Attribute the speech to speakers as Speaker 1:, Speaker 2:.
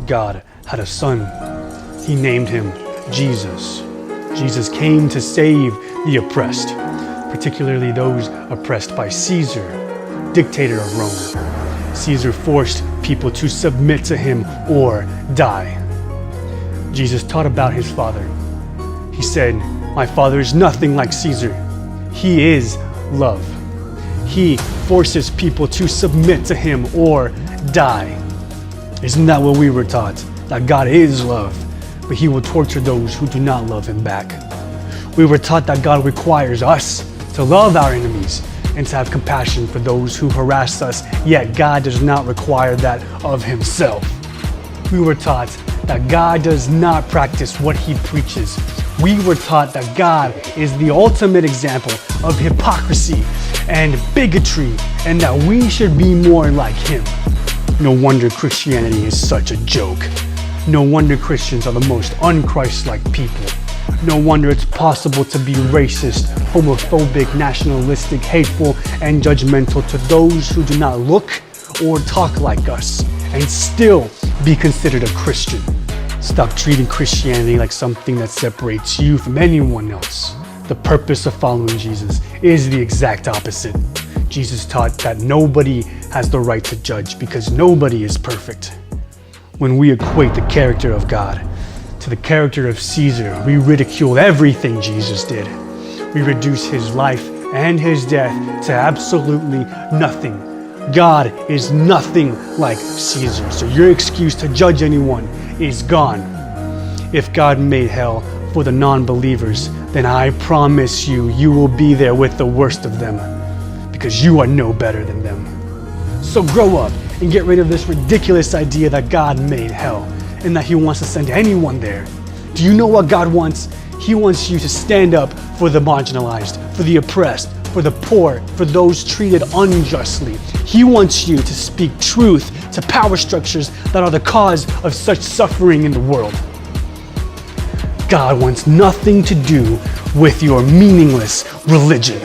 Speaker 1: God had a son. He named him Jesus. Jesus came to save the oppressed, particularly those oppressed by Caesar, dictator of Rome. Caesar forced people to submit to him or die. Jesus taught about his Father. He said, "My Father is nothing like Caesar. He is love. He forces people to submit to him or die." Isn't that what we were taught? That God is love, but he will torture those who do not love him back. We were taught that God requires us to love our enemies and to have compassion for those who harass us, yet God does not require that of himself. We were taught that God does not practice what he preaches. We were taught that God is the ultimate example of hypocrisy and bigotry, and that we should be more like him. No wonder Christianity is such a joke. No wonder Christians are the most un-Christ-like people. No wonder it's possible to be racist, homophobic, nationalistic, hateful, and judgmental to those who do not look or talk like us, and still be considered a Christian. Stop treating Christianity like something that separates you from anyone else. The purpose of following Jesus is the exact opposite. Jesus taught that nobody has the right to judge because nobody is perfect. When we equate the character of God to the character of Caesar, we ridicule everything Jesus did. We reduce his life and his death to absolutely nothing. God is nothing like Caesar, so your excuse to judge anyone is gone. If God made hell for the non-believers, then I promise you, you will be there with the worst of them, because you are no better than them. So grow up and get rid of this ridiculous idea that God made hell and that he wants to send anyone there. Do you know what God wants? He wants you to stand up for the marginalized, for the oppressed, for the poor, for those treated unjustly. He wants you to speak truth to power structures that are the cause of such suffering in the world. God wants nothing to do with your meaningless religion.